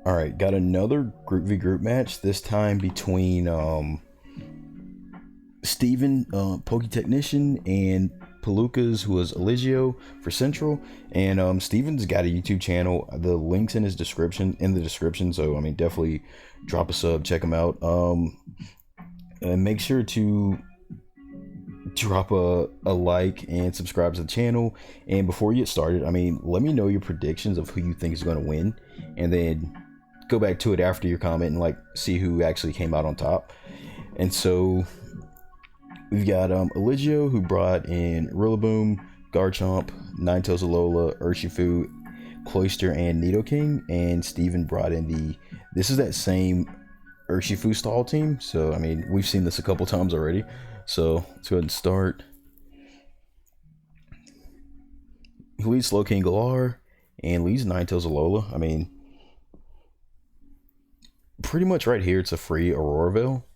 All right, got another group v group match. This time between Steven, Poke Technician, and Palookas, who was Elijio for Central. And Steven's got a YouTube channel. The link's in his description, So I mean, definitely drop a sub, check him out. And make sure to drop a like and subscribe to the channel. And before you get started, I mean, let me know your predictions of who you think is going to win, and then go back to it after your comment and like see who actually came out on top. And so we've got Elijio, who brought in Rillaboom, Garchomp, Ninetales Alola, Urshifu, Cloyster, and Nidoking. And Steven brought in this is that same Urshifu stall team. So I mean, we've seen this a couple times already. So let's go ahead and start. He leads Slowking Galar and leads Ninetales Alola. I mean, pretty much right here, it's a free Aurora Veil.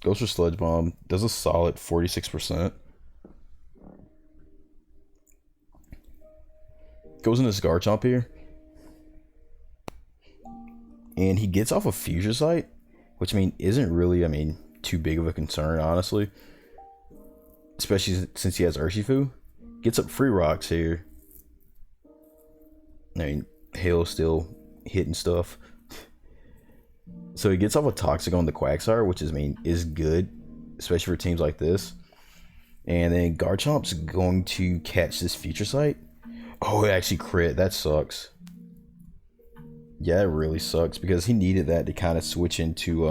Goes for Sludge Bomb, does a solid 46%. Goes into this Garchomp here. And he gets off a Fusion Sight, which I mean isn't really, too big of a concern, honestly. Especially since he has Urshifu. Gets up free rocks here. I mean, Hail's still hitting stuff. So he gets off a Toxic on the Quagsire, which is good, especially for teams like this. And then Garchomp's going to catch this Future Sight. Oh, it actually crit. That sucks. Yeah, it really sucks because he needed that to kind of switch into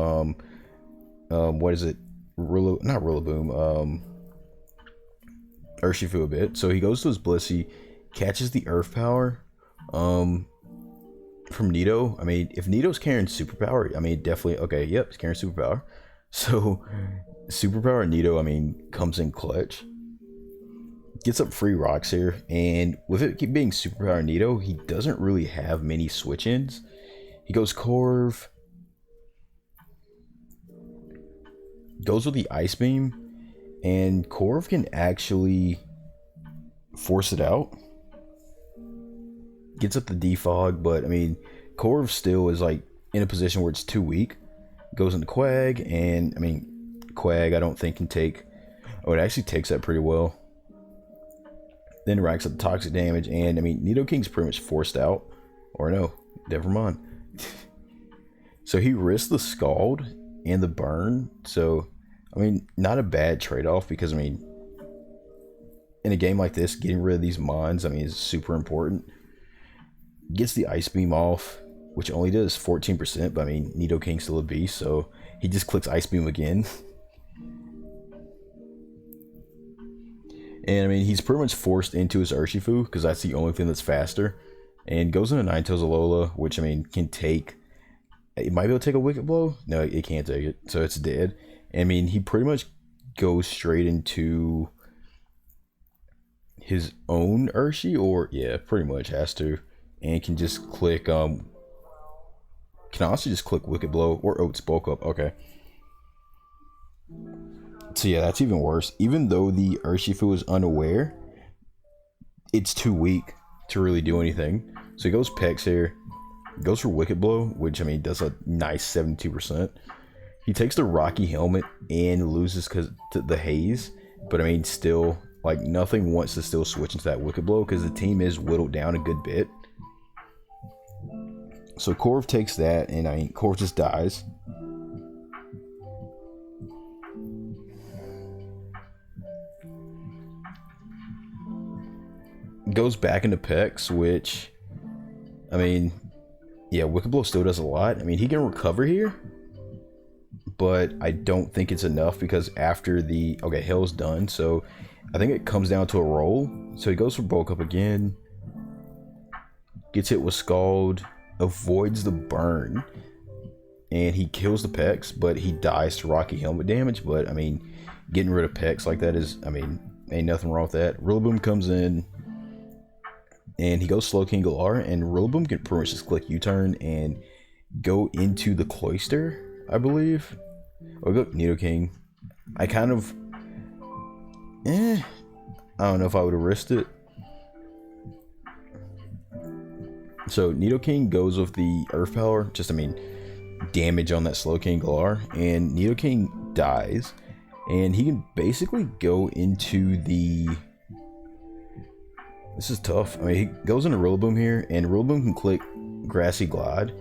what is it? Not Rillaboom. Urshifu a bit. So he goes to his Blissey, catches the Earth Power. From Nido. I mean, if Nido's carrying superpower, I mean, definitely, okay, yep, he's carrying superpower. So, superpower Nido, I mean, comes in clutch. Gets up free rocks here, and with it being superpower Nido, he doesn't really have many switch-ins. He goes Corv. Goes with the Ice Beam, and Corv can actually force it out. Gets up the defog, but I mean, Corv still is like in a position where it's too weak. Goes into Quag, and I mean, Quag I don't think can take. Oh, it actually takes that pretty well. Then racks up the toxic damage, and I mean, Nidoking's pretty much forced out. Or no, never mind. So he risks the Scald and the burn. So I mean, not a bad trade-off because I mean, in a game like this, getting rid of these mons, I mean, is super important. Gets the Ice Beam off, which only does 14%, but I mean, Nidoking's still a beast, so he just clicks Ice Beam again. And I mean, he's pretty much forced into his Urshifu, because that's the only thing that's faster. And goes into Ninetales Alola, which I mean, can take... It might be able to take a Wicked Blow. No, it can't take it, so it's dead. And, I mean, he pretty much goes straight into his own Urshi, or yeah, pretty much has to. And can just click can honestly just click Wicked Blow or Oats Bulk Up. Okay, so yeah, that's even worse. Even though the Urshifu is unaware, it's too weak to really do anything. So he goes Pex here, goes for Wicked Blow, which I mean does a nice 72%. He takes the Rocky Helmet and loses because the haze, but I mean still like nothing wants to still switch into that Wicked Blow because the team is whittled down a good bit. So Corv takes that, and I mean, Corv just dies. Goes back into Pex, which, I mean, yeah, Wicked Blow still does a lot. I mean, he can recover here, but I don't think it's enough because after the, okay, Hell's done, so I think it comes down to a roll. So he goes for Bulk Up again, gets hit with Scald, avoids the burn, and he kills the Pex, but he dies to Rocky Helmet damage. But I mean, getting rid of Pex like that is, I mean, ain't nothing wrong with that. Rillaboom comes in, and he goes Slowking Galar, and Rillaboom can pretty much just click U-turn and go into the Cloyster, I believe. Or go Nidoking. I kind of, I don't know if I would have risked it. So Nidoking goes with the Earth Power, just I mean damage on that Slowking Galar, and Nidoking dies, and he can basically go into the. This is tough. I mean, he goes into Rillaboom here, and Rillaboom can click Grassy Glide,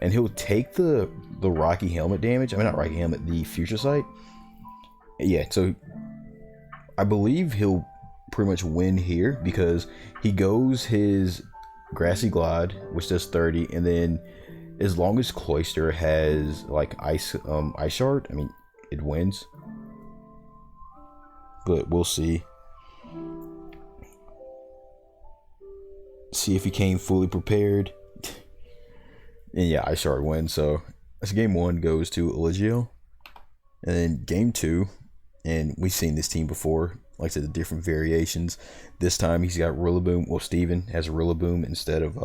and he'll take the Rocky Helmet damage. I mean, not Rocky Helmet, the Future Sight. Yeah, so I believe he'll pretty much win here because he goes his Grassy Glide, which does 30, and then as long as Cloyster has like Ice Shard, I mean, it wins. But we'll see. See if he came fully prepared. And yeah, Ice Shard wins. So that's game 1 goes to Elijio. And then game 2, and we've seen this team before. Like I said, the different variations. This time he's got Rillaboom. Well, Steven has Rillaboom instead of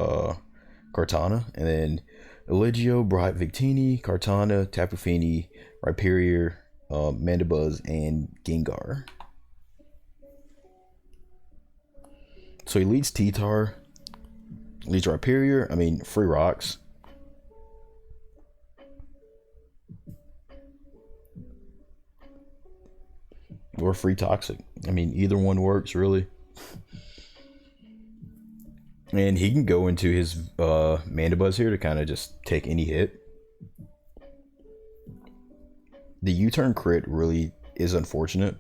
Kartana. And then Elijio brought Victini, Kartana, Tapu Fini, Rhyperior, Mandibuzz, and Gengar. So he leads T-Tar, leads Rhyperior. I mean, free rocks. Or free Toxic. I mean, either one works, really. And he can go into his Mandibuzz here to kind of just take any hit. The U-turn crit really is unfortunate.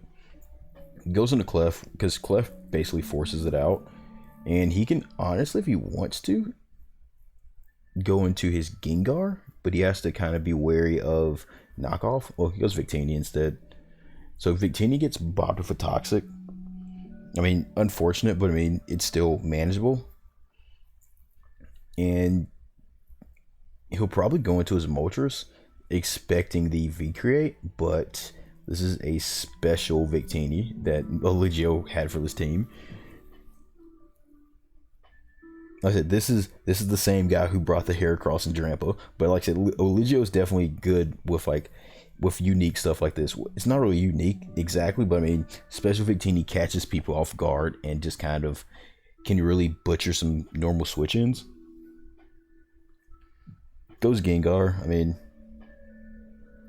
He goes into Clef, because Clef basically forces it out. And he can, honestly, if he wants to, go into his Gengar. But he has to kind of be wary of knockoff. Well, he goes Victini instead. So Victini gets bopped with a Toxic. I mean, unfortunate, but I mean, it's still manageable. And he'll probably go into his Moltres, expecting the V-Create, but this is a special Victini that Elijio had for this team. Like I said, this is the same guy who brought the Heracross and Drampa, but like I said, Elijio is definitely good with unique stuff like this. It's not really unique exactly, but I mean, special Victini catches people off guard and just kind of can really butcher some normal switch-ins. Goes Gengar, I mean,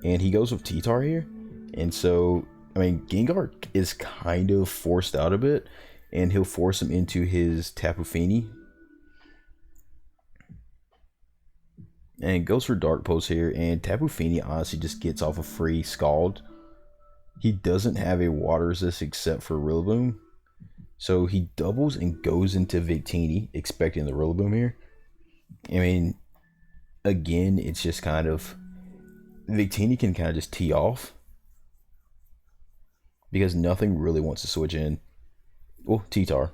and he goes with T-Tar here, and so I mean, Gengar is kind of forced out a bit, and he'll force him into his Tapu Fini. And goes for Dark Pulse here, and Tapu Fini honestly just gets off a free Scald. He doesn't have a water resist except for Rillaboom, so he doubles and goes into Victini, expecting the Rillaboom here. I mean, again, it's just kind of Victini can kind of just tee off because nothing really wants to switch in. Oh, T-Tar.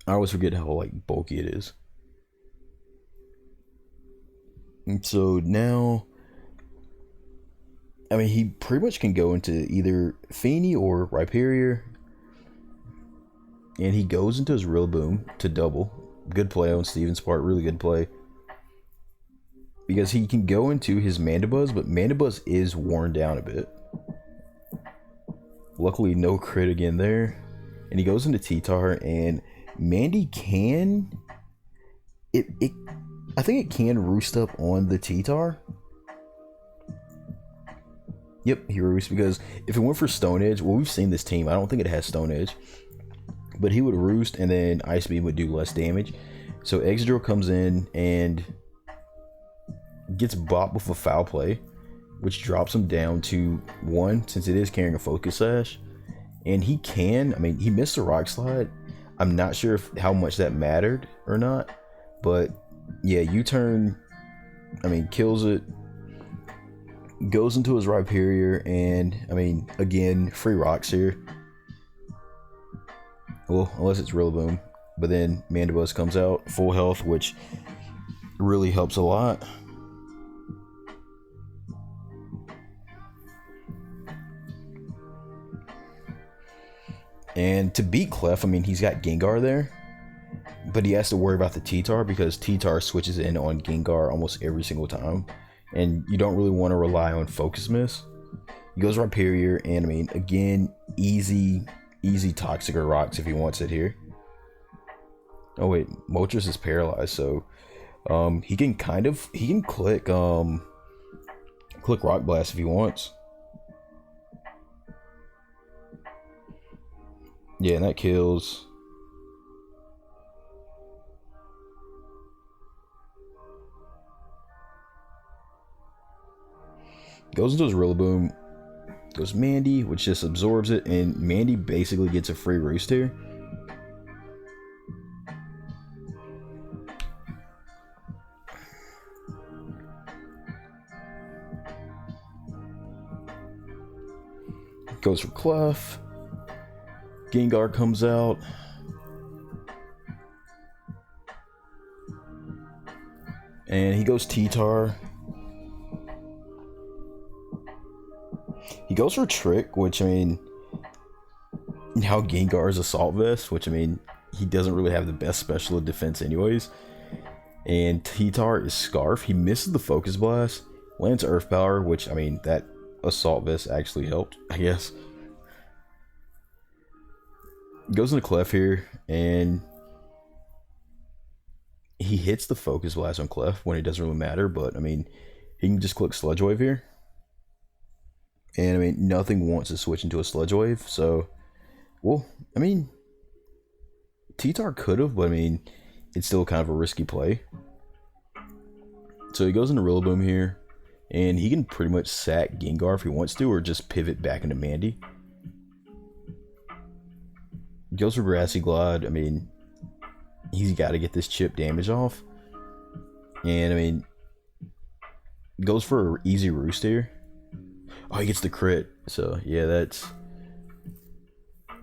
I always forget how like bulky it is. And so now, I mean, he pretty much can go into either Fini or Rhyperior. And he goes into his Rillaboom to double. Good play on Steven's part, really good play. Because he can go into his Mandibuzz, but Mandibuzz is worn down a bit. Luckily, no crit again there. And he goes into T-Tar, and Mandy can... I think it can roost up on the T-Tar. Yep, he roosts, because if it went for Stone Edge, well, we've seen this team. I don't think it has Stone Edge. But he would roost, and then Ice Beam would do less damage. So Excadrill comes in and gets bopped with a Foul Play, which drops him down to 1, since it is carrying a Focus Sash. And he can, I mean, he missed a Rock Slide. I'm not sure how much that mattered or not. But, yeah, U-turn, I mean, kills it. Goes into his Rhyperior, and, I mean, again, free rocks here. Well, unless it's Rillaboom. But then Mandibuzz comes out, full health, which really helps a lot. And to beat Clef, I mean, he's got Gengar there. But he has to worry about the T-Tar, because T-Tar switches in on Gengar almost every single time. And you don't really want to rely on Focus Miss. He goes Rhyperior, and I mean, again, easy Toxic or Rocks if he wants it here. Oh wait, Moltres is paralyzed, so he can click Rock Blast if he wants. Yeah, and that kills. Goes into his Rillaboom. Goes Mandy, which just absorbs it, and Mandy basically gets a free roost here. Goes for Clef. Gengar comes out. And he goes T-Tar. He goes for Trick, which, I mean, now Gengar is Assault Vest, which, I mean, he doesn't really have the best special defense anyways. And T-Tar is Scarf. He misses the Focus Blast. Lands Earth Power, which, I mean, that Assault Vest actually helped, I guess. Goes into Clef here, and he hits the Focus Blast on Clef when it doesn't really matter, but, I mean, he can just click Sludge Wave here. And, I mean, nothing wants to switch into a Sludge Wave, so, well, I mean, T-Tar could have, but, I mean, it's still kind of a risky play. So he goes into Rillaboom here, and he can pretty much sack Gengar if he wants to, or just pivot back into Mandy. Goes for Grassy Glide. I mean, he's got to get this chip damage off. And, I mean, goes for an easy Roost here. Oh, he gets the crit. So, yeah, that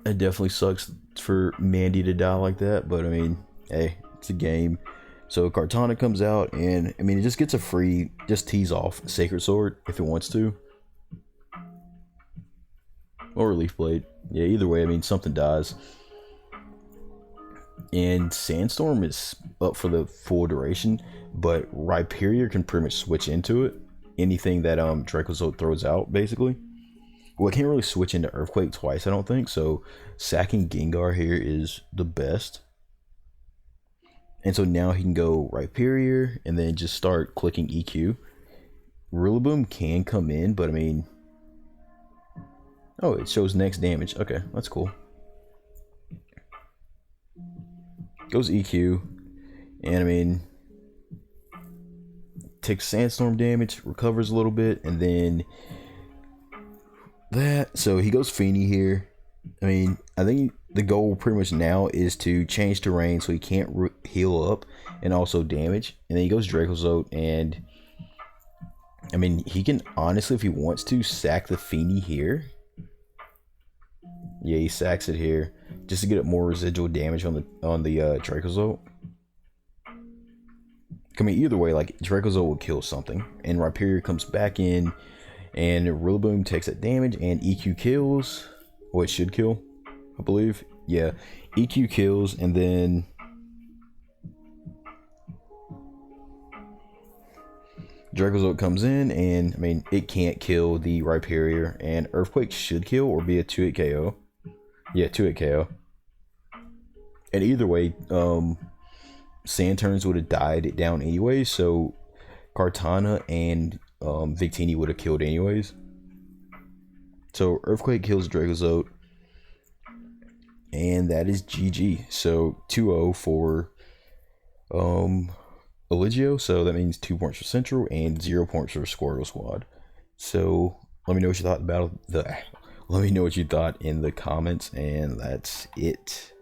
definitely sucks for Mandy to die like that. But, I mean, hey, it's a game. So, Kartana comes out, and, I mean, it just gets a free, just tease off Sacred Sword if it wants to. Or Leaf Blade. Yeah, either way, I mean, something dies. And Sandstorm is up for the full duration, but Rhyperior can pretty much switch into it. Anything that Dracozolt throws out, basically. Well, it can't really switch into Earthquake twice, I don't think, so sacking Gengar here is the best. And so now he can go Rhyperior, and then just start clicking EQ. Rillaboom can come in, but I mean... Oh, it shows next damage. Okay, that's cool. Goes EQ, and I mean, takes Sandstorm damage, recovers a little bit, and then that. So he goes Feeny here. I mean, I think the goal pretty much now is to change terrain so he can't heal up and also damage. And then he goes Dracozolt, and I mean, he can honestly, if he wants to, sack the Feeny here. Yeah, he sacks it here just to get up more residual damage on the Dracozolt. I mean, either way, like, Dracozolt will kill something, and Rhyperior comes back in, and Rillaboom takes that damage, and EQ kills. Oh, it should kill, I believe. Yeah, EQ kills, and then Dracozolt comes in, and I mean, it can't kill the Rhyperior, and Earthquake should kill or be a 2-hit KO. Yeah, 2-hit KO. And either way, Sandturns would have died it down anyway, so Kartana and Victini would have killed anyways. So Earthquake kills Dracozolt, and that is GG. So 2-0 for Elijio, so that means 2 points for Central and 0 points for Squirtle Squad. So let me know what you thought about let me know what you thought in the comments, and that's it.